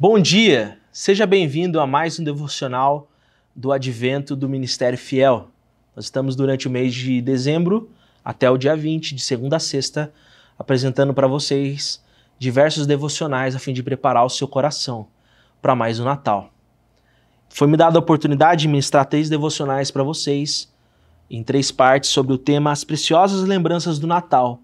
Bom dia, seja bem-vindo a mais um devocional do Advento do Ministério Fiel. Nós estamos durante o mês de dezembro até o dia 20, de segunda a sexta, apresentando para vocês diversos devocionais a fim de preparar o seu coração para mais um Natal. Foi-me dada a oportunidade de ministrar 3 devocionais para vocês, em 3 partes, sobre o tema As Preciosas Lembranças do Natal,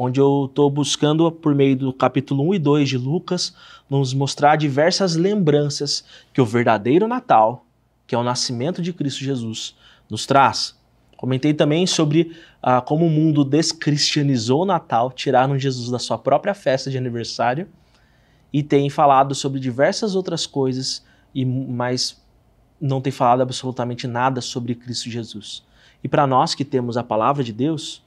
onde eu estou buscando, por meio do capítulo 1 e 2 de Lucas, nos mostrar diversas lembranças que o verdadeiro Natal, que é o nascimento de Cristo Jesus, nos traz. Comentei também sobre como o mundo descristianizou o Natal, tiraram Jesus da sua própria festa de aniversário, e tem falado sobre diversas outras coisas, mas não tem falado absolutamente nada sobre Cristo Jesus. E para nós que temos a palavra de Deus,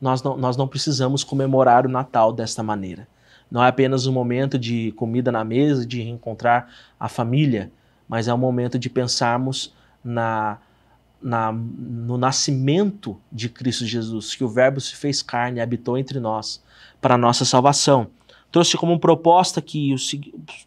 nós não precisamos comemorar o Natal desta maneira. Não é apenas um momento de comida na mesa, de reencontrar a família, mas é um momento de pensarmos no nascimento de Cristo Jesus, que o Verbo se fez carne e habitou entre nós para a nossa salvação. Trouxe como proposta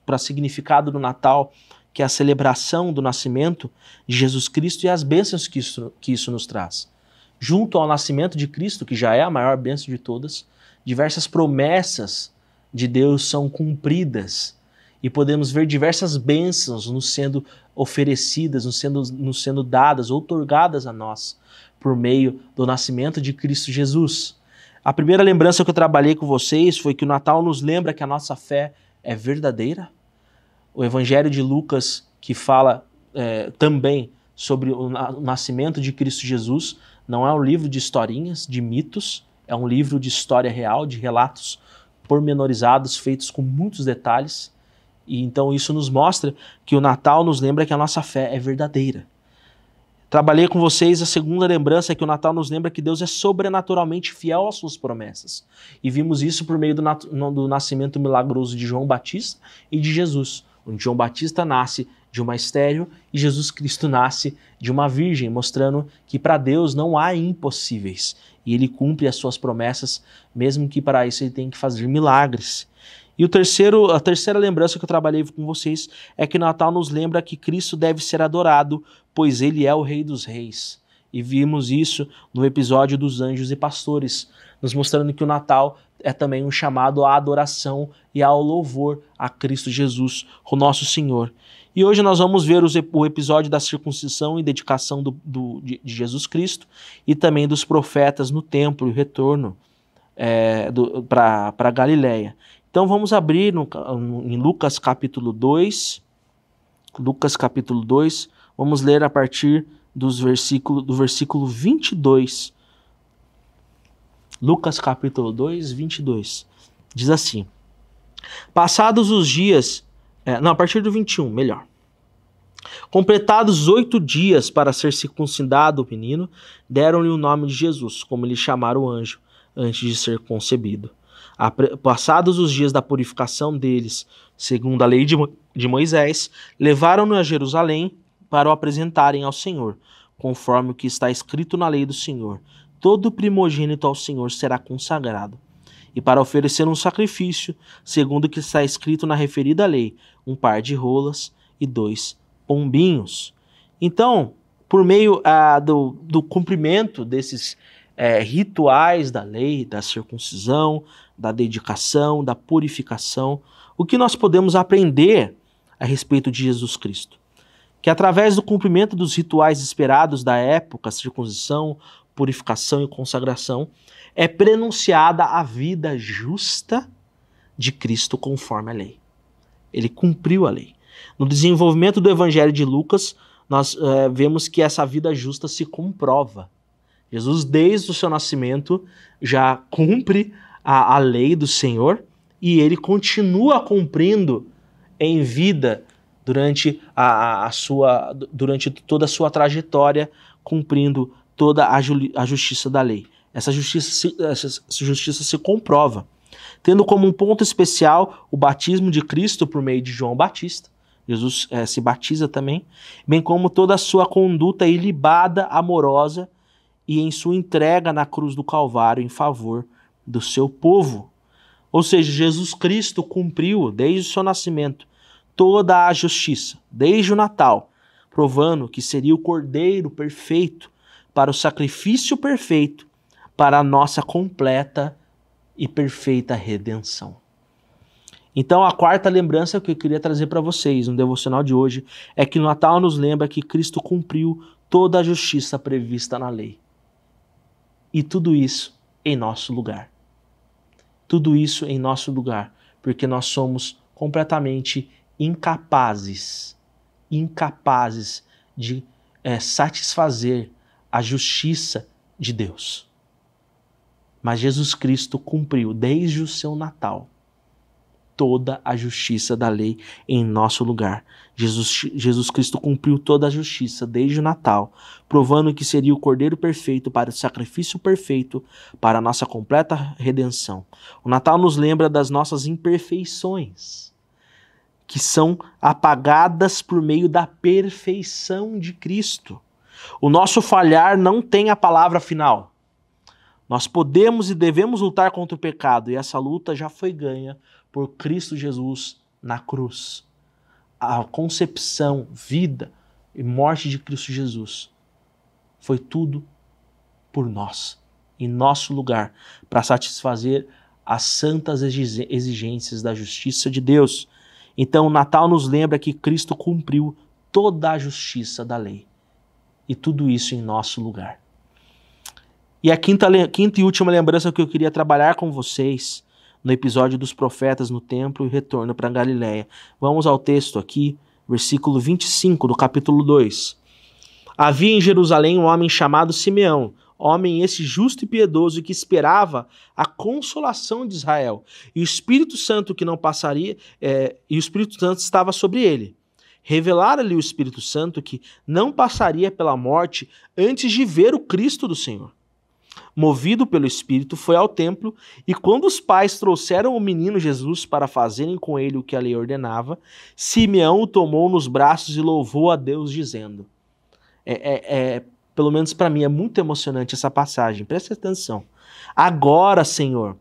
para significado do Natal, que é a celebração do nascimento de Jesus Cristo e as bênçãos que isso nos traz. Junto ao nascimento de Cristo, que já é a maior bênção de todas, diversas promessas de Deus são cumpridas e podemos ver diversas bênçãos nos sendo oferecidas, nos sendo dadas, outorgadas a nós por meio do nascimento de Cristo Jesus. A primeira lembrança que eu trabalhei com vocês foi que o Natal nos lembra que a nossa fé é verdadeira. O Evangelho de Lucas, que fala também sobre o nascimento de Cristo Jesus, não é um livro de historinhas, de mitos, é um livro de história real, de relatos pormenorizados, feitos com muitos detalhes. E então isso nos mostra que o Natal nos lembra que a nossa fé é verdadeira. Trabalhei com vocês a segunda lembrança, que o Natal nos lembra que Deus é sobrenaturalmente fiel às suas promessas. E vimos isso por meio do nascimento milagroso de João Batista e de Jesus, onde João Batista nasce de uma estéril e Jesus Cristo nasce de uma virgem, mostrando que para Deus não há impossíveis. E ele cumpre as suas promessas, mesmo que para isso ele tem que fazer milagres. E a terceira lembrança que eu trabalhei com vocês é que o Natal nos lembra que Cristo deve ser adorado, pois ele é o Rei dos Reis. E vimos isso no episódio dos Anjos e Pastores, nos mostrando que o Natal é também um chamado à adoração e ao louvor a Cristo Jesus, o nosso Senhor. E hoje nós vamos ver o episódio da circuncisão e dedicação de Jesus Cristo e também dos profetas no templo e o retorno para Galiléia. Então vamos abrir em Lucas capítulo 2. Lucas capítulo 2, vamos ler a partir do versículo 22. Lucas capítulo 2, 22. Diz assim: passados os dias... a partir do 21, melhor. Completados 8 dias para ser circuncidado o menino, deram-lhe o nome de Jesus, como lhe chamara o anjo, antes de ser concebido. Passados os dias da purificação deles, segundo a lei de Moisés, levaram-no a Jerusalém para o apresentarem ao Senhor, conforme o que está escrito na lei do Senhor. Todo primogênito ao Senhor será consagrado. E para oferecer um sacrifício, segundo o que está escrito na referida lei, um par de rolas e 2 pombinhos. Então, por meio do cumprimento desses rituais da lei, da circuncisão, da dedicação, da purificação, o que nós podemos aprender a respeito de Jesus Cristo? Que através do cumprimento dos rituais esperados da época, circuncisão, purificação e consagração, é prenunciada a vida justa de Cristo conforme a lei. Ele cumpriu a lei. No desenvolvimento do Evangelho de Lucas, nós vemos que essa vida justa se comprova. Jesus, desde o seu nascimento, já cumpre a lei do Senhor e ele continua cumprindo em vida durante toda a sua trajetória, cumprindo toda a justiça da lei. Essa justiça se comprova, tendo como um ponto especial o batismo de Cristo por meio de João Batista. Jesus se batiza também, bem como toda a sua conduta ilibada, amorosa e em sua entrega na cruz do Calvário em favor do seu povo. Ou seja, Jesus Cristo cumpriu, desde o seu nascimento, toda a justiça, desde o Natal, provando que seria o Cordeiro perfeito para o sacrifício perfeito, para a nossa completa e perfeita redenção. Então, a quarta lembrança que eu queria trazer para vocês no devocional de hoje é que o Natal nos lembra que Cristo cumpriu toda a justiça prevista na lei. E tudo isso em nosso lugar. Tudo isso em nosso lugar, porque nós somos completamente incapazes de satisfazer a justiça de Deus. Mas Jesus Cristo cumpriu desde o seu Natal toda a justiça da lei em nosso lugar. Jesus Cristo cumpriu toda a justiça desde o Natal, provando que seria o Cordeiro perfeito para o sacrifício perfeito para a nossa completa redenção. O Natal nos lembra das nossas imperfeições, que são apagadas por meio da perfeição de Cristo. O nosso falhar não tem a palavra final. Nós podemos e devemos lutar contra o pecado, e essa luta já foi ganha por Cristo Jesus na cruz. A concepção, vida e morte de Cristo Jesus foi tudo por nós, em nosso lugar, para satisfazer as santas exigências da justiça de Deus. Então o Natal nos lembra que Cristo cumpriu toda a justiça da lei, e tudo isso em nosso lugar. E a quinta e última lembrança que eu queria trabalhar com vocês no episódio dos profetas no templo e retorno para Galiléia. Vamos ao texto aqui, versículo 25 do capítulo 2. Havia em Jerusalém um homem chamado Simeão, homem esse justo e piedoso que esperava a consolação de Israel. E o Espírito Santo que não passaria, e o Espírito Santo estava sobre ele. Revelara-lhe o Espírito Santo que não passaria pela morte antes de ver o Cristo do Senhor. Movido pelo Espírito, foi ao templo, e quando os pais trouxeram o menino Jesus para fazerem com ele o que a lei ordenava, Simeão o tomou nos braços e louvou a Deus, dizendo... pelo menos para mim, é muito emocionante essa passagem. Presta atenção. Agora, Senhor,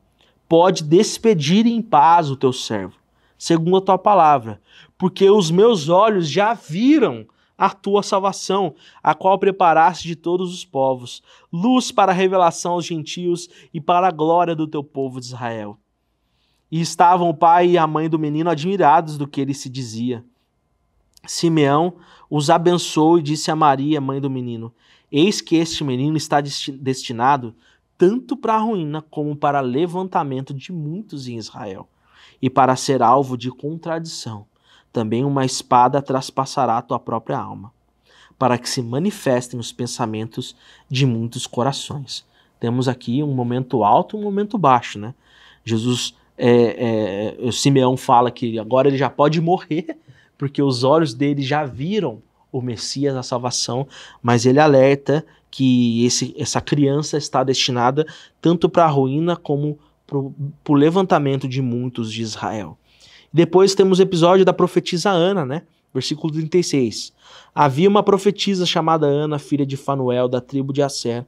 pode despedir em paz o teu servo, segundo a tua palavra, porque os meus olhos já viram a tua salvação, a qual preparaste de todos os povos, luz para a revelação aos gentios e para a glória do teu povo de Israel. E estavam o pai e a mãe do menino admirados do que ele se dizia. Simeão os abençoou e disse a Maria, mãe do menino: eis que este menino está destinado tanto para a ruína como para levantamento de muitos em Israel, e para ser alvo de contradição. Também uma espada traspassará a tua própria alma, para que se manifestem os pensamentos de muitos corações. Temos aqui um momento alto e um momento baixo, né? Simeão fala que agora ele já pode morrer, porque os olhos dele já viram o Messias, a salvação, mas ele alerta que essa criança está destinada tanto para a ruína como para o levantamento de muitos de Israel. Depois temos o episódio da profetisa Ana, né? Versículo 36. Havia uma profetisa chamada Ana, filha de Fanuel, da tribo de Asser,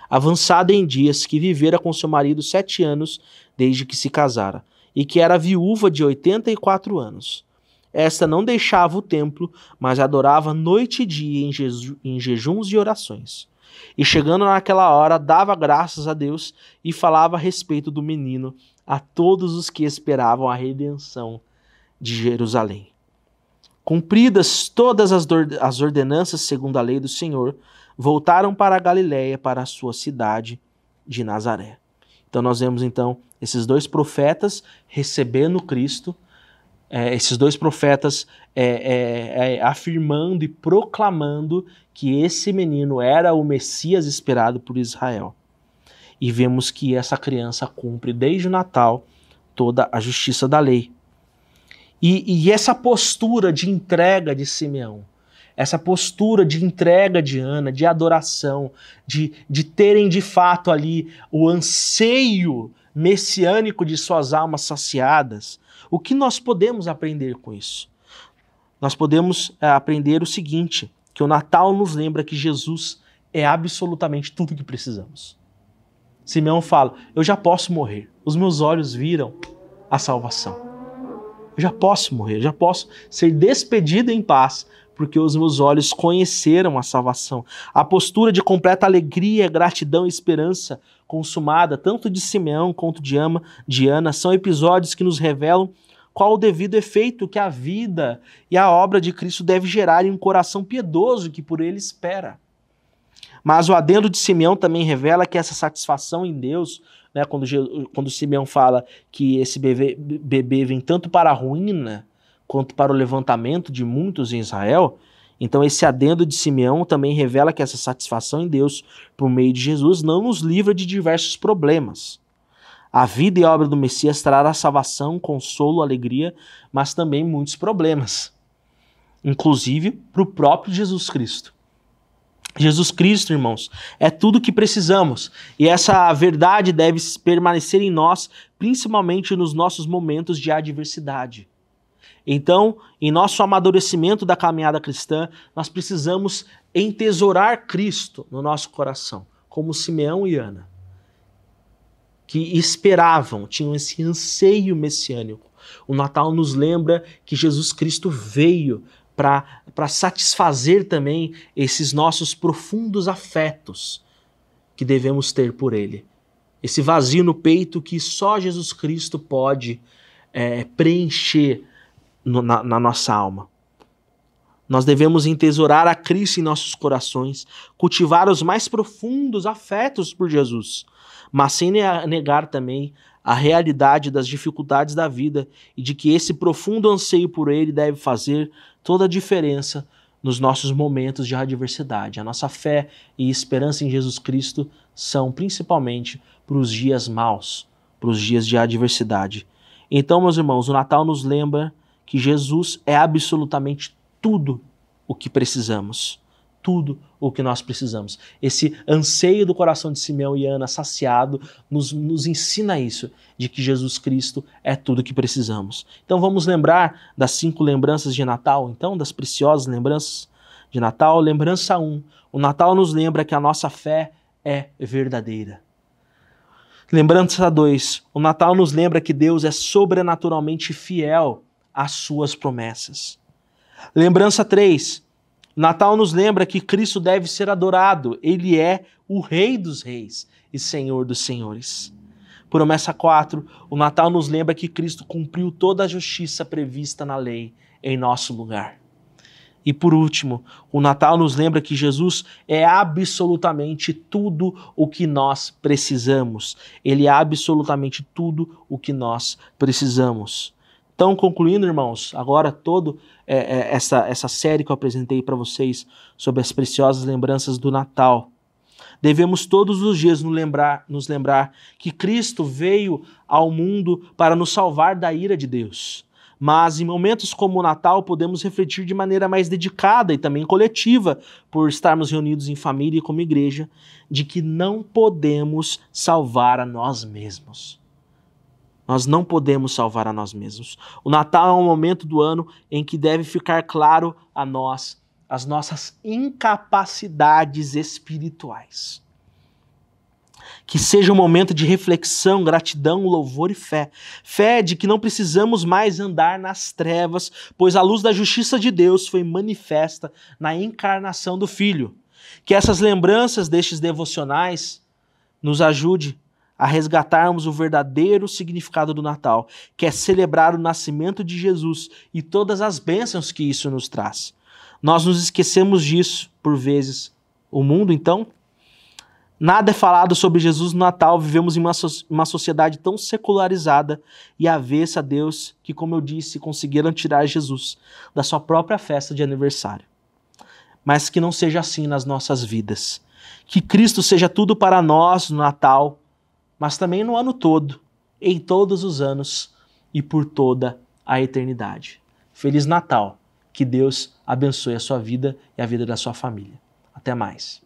avançada em dias, que vivera com seu marido 7 anos desde que se casara, e que era viúva de 84 anos. Esta não deixava o templo, mas adorava noite e dia em jejuns e orações. E chegando naquela hora, dava graças a Deus e falava a respeito do menino a todos os que esperavam a redenção de Jerusalém. Cumpridas todas as ordenanças segundo a lei do Senhor, voltaram para a Galiléia, para a sua cidade de Nazaré. Então nós vemos então esses dois profetas recebendo Cristo, esses dois profetas afirmando e proclamando que esse menino era o Messias esperado por Israel. E vemos que essa criança cumpre desde o Natal toda a justiça da lei. E essa postura de entrega de Simeão, essa postura de entrega de Ana, de adoração, de terem de fato ali o anseio messiânico de suas almas saciadas, o que nós podemos aprender com isso? Nós podemos aprender o seguinte, que o Natal nos lembra que Jesus é absolutamente tudo o que precisamos. Simeão fala, eu já posso morrer, os meus olhos viram a salvação. Eu já posso morrer, eu já posso ser despedido em paz, porque os meus olhos conheceram a salvação. A postura de completa alegria, gratidão e esperança consumada, tanto de Simeão quanto de Ana, são episódios que nos revelam qual o devido efeito que a vida e a obra de Cristo deve gerar em um coração piedoso que por ele espera. Mas o adendo de Simeão também revela que essa satisfação em Deus, né, quando Simeão fala que esse bebê vem tanto para a ruína quanto para o levantamento de muitos em Israel, então esse adendo de Simeão também revela que essa satisfação em Deus por meio de Jesus não nos livra de diversos problemas. A vida e a obra do Messias trará salvação, consolo, alegria, mas também muitos problemas, inclusive para o próprio Jesus Cristo. Jesus Cristo, irmãos, é tudo o que precisamos, e essa verdade deve permanecer em nós, principalmente nos nossos momentos de adversidade. Então, em nosso amadurecimento da caminhada cristã, nós precisamos entesourar Cristo no nosso coração, como Simeão e Ana, que esperavam, tinham esse anseio messiânico. O Natal nos lembra que Jesus Cristo veio para satisfazer também esses nossos profundos afetos que devemos ter por Ele. Esse vazio no peito que só Jesus Cristo pode preencher na nossa alma. Nós devemos entesourar a Cristo em nossos corações, cultivar os mais profundos afetos por Jesus, mas sem negar também a realidade das dificuldades da vida e de que esse profundo anseio por Ele deve fazer toda a diferença nos nossos momentos de adversidade. A nossa fé e esperança em Jesus Cristo são principalmente para os dias maus, para os dias de adversidade. Então, meus irmãos, o Natal nos lembra que Jesus é absolutamente tudo o que precisamos. Tudo o que nós precisamos. Esse anseio do coração de Simeão e Ana saciado nos ensina isso, de que Jesus Cristo é tudo o que precisamos. Então vamos lembrar das 5 lembranças de Natal, então, das preciosas lembranças de Natal. Lembrança 1. O Natal nos lembra que a nossa fé é verdadeira. Lembrança 2. O Natal nos lembra que Deus é sobrenaturalmente fiel às suas promessas. Lembrança 3. Natal nos lembra que Cristo deve ser adorado. Ele é o Rei dos Reis e Senhor dos Senhores. Promessa 4. O Natal nos lembra que Cristo cumpriu toda a justiça prevista na lei em nosso lugar. E por último, o Natal nos lembra que Jesus é absolutamente tudo o que nós precisamos. Ele é absolutamente tudo o que nós precisamos. Então, concluindo, irmãos, agora toda essa série que eu apresentei para vocês sobre as preciosas lembranças do Natal, devemos todos os dias nos lembrar que Cristo veio ao mundo para nos salvar da ira de Deus. Mas em momentos como o Natal podemos refletir de maneira mais dedicada e também coletiva, por estarmos reunidos em família e como igreja, de que não podemos salvar a nós mesmos. Nós não podemos salvar a nós mesmos. O Natal é um momento do ano em que deve ficar claro a nós as nossas incapacidades espirituais. Que seja um momento de reflexão, gratidão, louvor e fé. Fé de que não precisamos mais andar nas trevas, pois a luz da justiça de Deus foi manifesta na encarnação do Filho. Que essas lembranças destes devocionais nos ajude a resgatarmos o verdadeiro significado do Natal, que é celebrar o nascimento de Jesus e todas as bênçãos que isso nos traz. Nós nos esquecemos disso, por vezes. O mundo, então? Nada é falado sobre Jesus no Natal. Vivemos em uma sociedade tão secularizada e avessa a Deus que, como eu disse, conseguiram tirar Jesus da sua própria festa de aniversário. Mas que não seja assim nas nossas vidas. Que Cristo seja tudo para nós no Natal, mas também no ano todo, em todos os anos e por toda a eternidade. Feliz Natal! Que Deus abençoe a sua vida e a vida da sua família. Até mais!